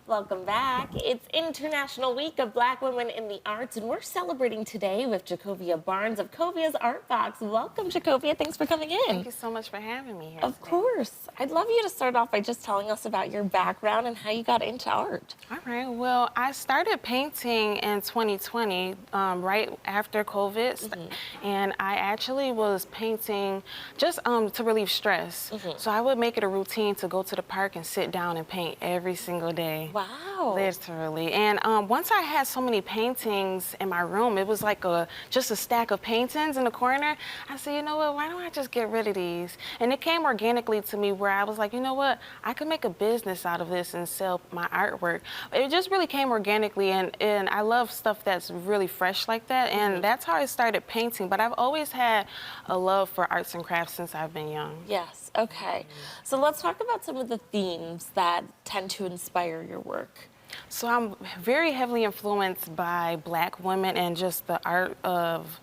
Welcome back. It's International Week of Black Women in the Arts, and we're celebrating today with Kovia Barnes of Kovia's Art Box. Welcome, Kovia. Thanks for coming in. Thank you so much for having me here Of today. course. I'd love you to start off by just telling us about your background and how you got into art. All right. Well, I started painting in 2020, right after COVID, and I actually was painting just to relieve stress. So I would make it a routine to go to the park and sit down and paint every single day. Wow. Literally. And once I had so many paintings in my room, it was like just a stack of paintings in the corner. I said, you know what, why don't I just get rid of these? And it came organically to me where I was like, you know what, I could make a business out of this and sell my artwork. It just really came organically, and I love stuff that's really fresh like that, and that's how I started painting. But I've always had a love for arts and crafts since I've been young. Yes, okay. So let's talk about some of the themes that tend to inspire your work. So I'm very heavily influenced by Black women and just the art of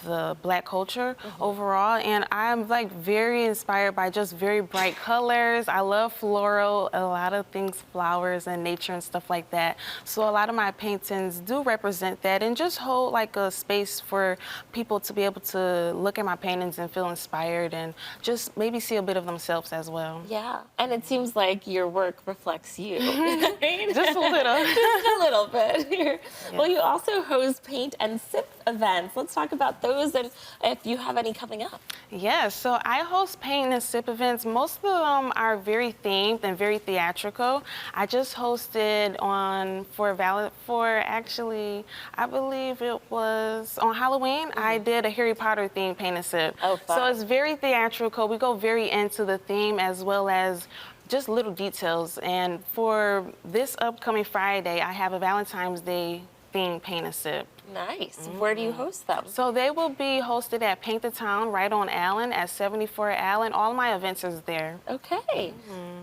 the Black culture overall, and I'm like very inspired by just very bright colors. I love floral, a lot of things, flowers and nature and stuff like that. So a lot of my paintings do represent that and just hold like a space for people to be able to look at my paintings and feel inspired and just maybe see a bit of themselves as well. Yeah, and it seems like your work reflects you. Right? Just a little. Just a little bit. Well, you also host paint and sip events. Let's talk about those and if you have any coming up. Yes, so I host paint and sip events. Most of them are very themed and very theatrical. I just hosted actually, I believe it was on Halloween, I did a Harry Potter themed paint and sip. Oh, fun. So it's very theatrical. We go very into the theme as well as just little details. And for this upcoming Friday, I have a Valentine's Day themed paint and sip. Nice. Where do you host them? So they will be hosted at Paint the Town right on Allen at 74 Allen. All my events is there. Okay.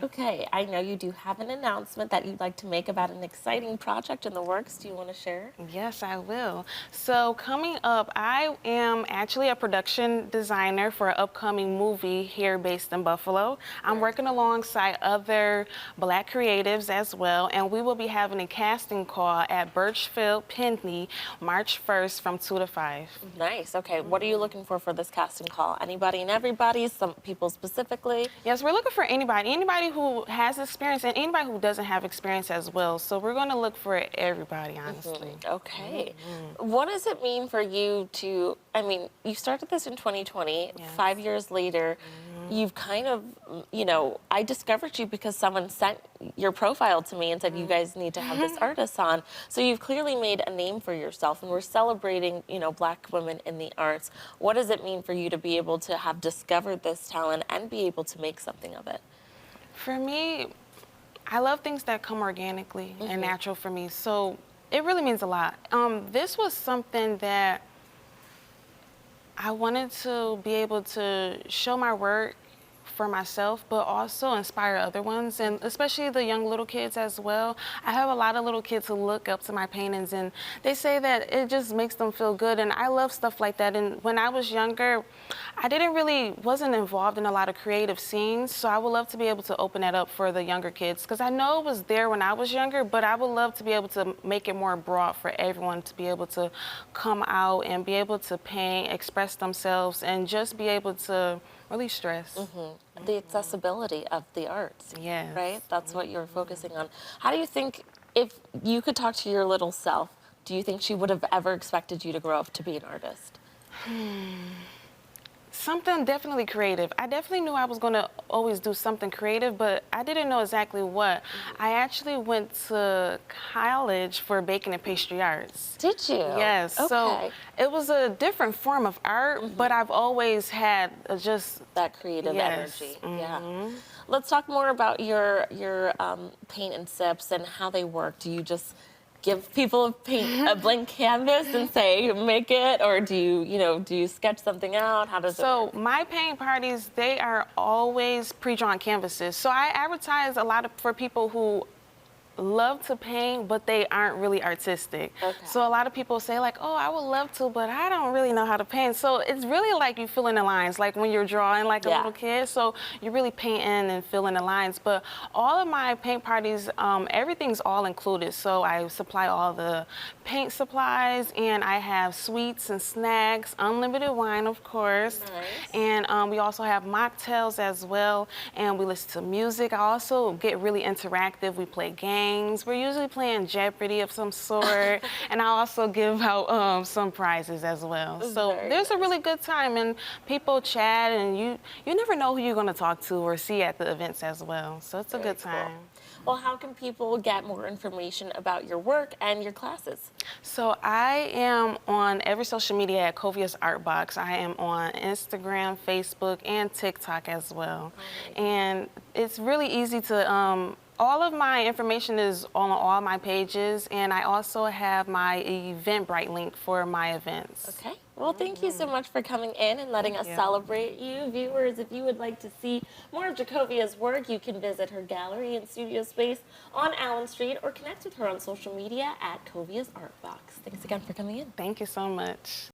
Okay. I know you do have an announcement that you'd like to make about an exciting project in the works. Do you want to share? Yes, I will. So coming up, I am actually a production designer for an upcoming movie here based in Buffalo. I'm working alongside other Black creatives as well, and we will be having a casting call at Birchfield, Pinckney, March 1st from 2 to 5. Nice. Okay. What are you looking for this casting call? Anybody and everybody? Some people specifically? Yes, we're looking for anybody who has experience and anybody who doesn't have experience as well. So we're going to look for everybody, honestly. Okay. What does it mean for you to, I mean, you started this in 2020, 5 years later, you've kind of, I discovered you because someone sent your profile to me and said, you guys need to have this artist on. So you've clearly made a name for yourself, and we're celebrating, Black women in the arts. What does it mean for you to be able to have discovered this talent and be able to make something of it? For me, I love things that come organically and natural for me. So it really means a lot. This was something that I wanted to be able to show my work for myself, but also inspire other ones, and especially the young little kids as well. I have a lot of little kids who look up to my paintings, and they say that it just makes them feel good, and I love stuff like that. And when I was younger, I wasn't involved in a lot of creative scenes, so I would love to be able to open that up for the younger kids, because I know it was there when I was younger, but I would love to be able to make it more broad for everyone to be able to come out and be able to paint, express themselves, and just be able to relieve stress. The accessibility of the arts, Yes. right? That's what you're focusing on. How do you think, if you could talk to your little self, do you think she would have ever expected you to grow up to be an artist? Something definitely creative. I definitely knew I was going to always do something creative, but I didn't know exactly what. I actually went to college for baking and pastry arts. Did you? Yes. Okay. So it was a different form of art, but I've always had just that creative yes. energy. Yeah. Let's talk more about your paint and sips and how they work. Do you just give people a blank canvas and say make it, or do you sketch something out? How does it work? So my paint parties, they are always pre-drawn canvases. So I advertise a lot for people who love to paint, but they aren't really artistic. Okay. So a lot of people say like, oh, I would love to, but I don't really know how to paint. So it's really like you fill in the lines, like when you're drawing like a little kid. So you're really painting and filling the lines. But all of my paint parties, everything's all included. So I supply all the paint supplies, and I have sweets and snacks, unlimited wine, of course. Nice. And we also have mocktails as well, and we listen to music. I also get really interactive. We play games. We're usually playing Jeopardy of some sort, and I also give out some prizes as well. So there's a really good time, and people chat, and you never know who you're going to talk to or see at the events as well. So it's a good time. Cool. Well, how can people get more information about your work and your classes? So I am on every social media at Kovia's Art Box. I am on Instagram, Facebook, and TikTok as well. Right. And it's really easy to, all of my information is on all my pages, and I also have my Eventbrite link for my events. Okay. Well, thank you so much for coming in and letting us celebrate you. Viewers, if you would like to see more of Jacovia's work, you can visit her gallery and studio space on Allen Street or connect with her on social media at Kovia's Art Box. Thanks again for coming in. Thank you so much.